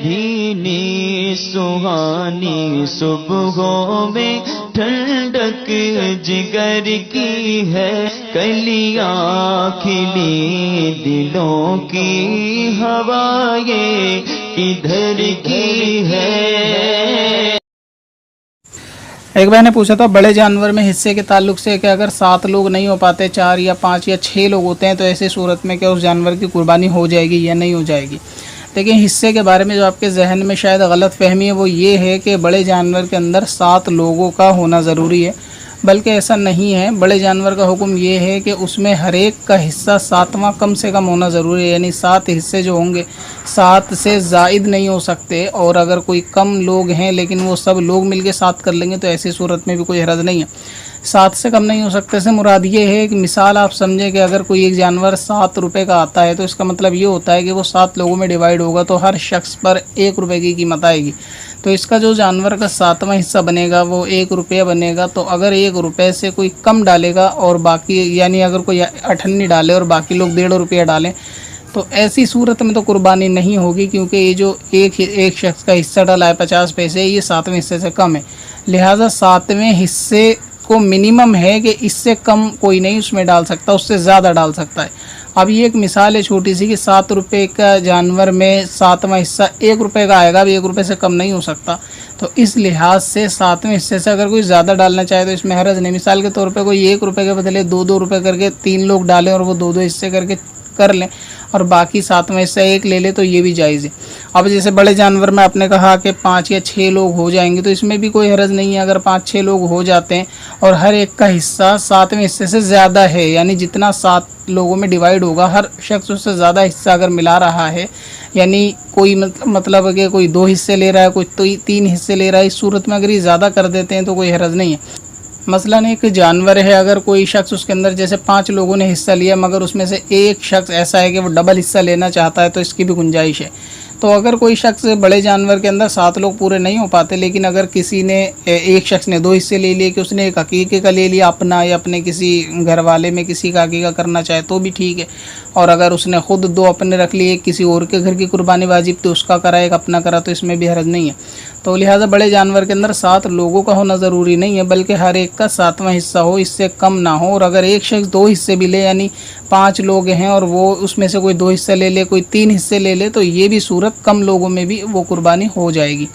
भीनी सुहानी सुबहों में ठंडक जिगर की है, कलियां खिली दिलों की हवाएं किधर की है। एक भाई ने पूछा था बड़े जानवर में हिस्से के ताल्लुक से कि अगर 7 लोग नहीं हो पाते, 4 या 5 या 6 लोग होते हैं, तो ऐसी सूरत में क्या उस जानवर की कुर्बानी हो जाएगी या नहीं हो जाएगी। लेकिन हिस्से के बारे में जो आपके जहन में शायद गलत फहमी है वो ये है कि बड़े जानवर के अंदर 7 लोगों का होना ज़रूरी है, बल्कि ऐसा नहीं है। बड़े जानवर का हुक्म ये है कि उसमें हर एक का हिस्सा 7वां कम से कम होना ज़रूरी है, यानी 7 हिस्से जो होंगे 7 से ज़ायद नहीं हो सकते। और अगर कोई कम लोग हैं लेकिन वो सब लोग मिलके 7 कर लेंगे तो ऐसी सूरत में भी कोई हरज नहीं है। 7 से कम नहीं हो सकते से मुराद ये है कि मिसाल आप समझें कि अगर कोई एक जानवर 7 रुपये का आता है तो इसका मतलब ये होता है कि वो 7 लोगों में डिवाइड होगा तो हर शख्स पर 1 रुपये की कीमत आएगी। तो इसका जो जानवर का 7वां हिस्सा बनेगा वो 1 रुपया बनेगा। तो अगर 1 रुपये से कोई कम डालेगा और बाकी, यानी अगर कोई 98 डाले और बाकी लोग 1.5 रुपया डालें, तो ऐसी सूरत में तो कुर्बानी नहीं होगी, क्योंकि ये जो एक शख्स का हिस्सा डाला है 50 पैसे, ये 7वें हिस्से से कम है। लिहाजा 7वें हिस्से को मिनिमम है कि इससे कम कोई नहीं उसमें डाल सकता, उससे ज़्यादा डाल सकता है। अब ये एक मिसाल है छोटी सी कि 7 रुपये का जानवर में 7वां हिस्सा 1 रुपये का आएगा, अब 1 रुपये से कम नहीं हो सकता। तो इस लिहाज से 7वें हिस्से से अगर कोई ज़्यादा डालना चाहे तो इसमें हरज नहीं। मिसाल के तौर पे कोई 1 रुपये के बदले 2-2 रुपये करके 3 लोग डालें और वो 2-2 हिस्से करके कर लें और बाकी 7वां हिस्सा 1 ले ले तो ये भी जायज़ है। अब जैसे बड़े जानवर में आपने कहा कि 5 या 6 लोग हो जाएंगे, तो इसमें भी कोई हरज नहीं है अगर 5-6 लोग हो जाते हैं और हर एक का हिस्सा 7वें हिस्से से ज़्यादा है, यानी जितना 7 लोगों में डिवाइड होगा हर शख्स उससे ज़्यादा हिस्सा अगर मिला रहा है, यानी कोई मतलब कि कोई 2 हिस्से ले रहा है, कोई 3 हिस्से ले रहा है, इस सूरत में अगर ये ज़्यादा कर देते हैं तो कोई हरज नहीं है। मसलन एक जानवर है, अगर कोई शख्स उसके अंदर जैसे 5 लोगों ने हिस्सा लिया मगर उसमें से एक शख्स ऐसा है कि वो डबल हिस्सा लेना चाहता है, तो इसकी भी गुंजाइश है। तो अगर कोई शख्स बड़े जानवर के अंदर 7 लोग पूरे नहीं हो पाते, लेकिन अगर किसी ने एक शख्स ने 2 हिस्से ले लिए कि उसने एक अकीके का ले लिया अपना या अपने किसी घर वाले में किसी का अकीका करना चाहे तो भी ठीक है। और अगर उसने ख़ुद 2 अपने रख लिए, किसी और के घर की कुर्बानी वाजिब तो उसका करा, एक अपना करा, तो इसमें भी हरज नहीं है। तो लिहाजा बड़े जानवर के अंदर 7 लोगों का होना ज़रूरी नहीं है, बल्कि हर एक का 7वां हिस्सा हो, इससे कम ना हो। और अगर एक शख्स 2 हिस्से भी ले, यानी 5 लोग हैं और वो उसमें से कोई 2 हिस्से ले ले, कोई 3 हिस्से ले ले, तो ये भी सूरत कम लोगों में भी वो कुर्बानी हो जाएगी।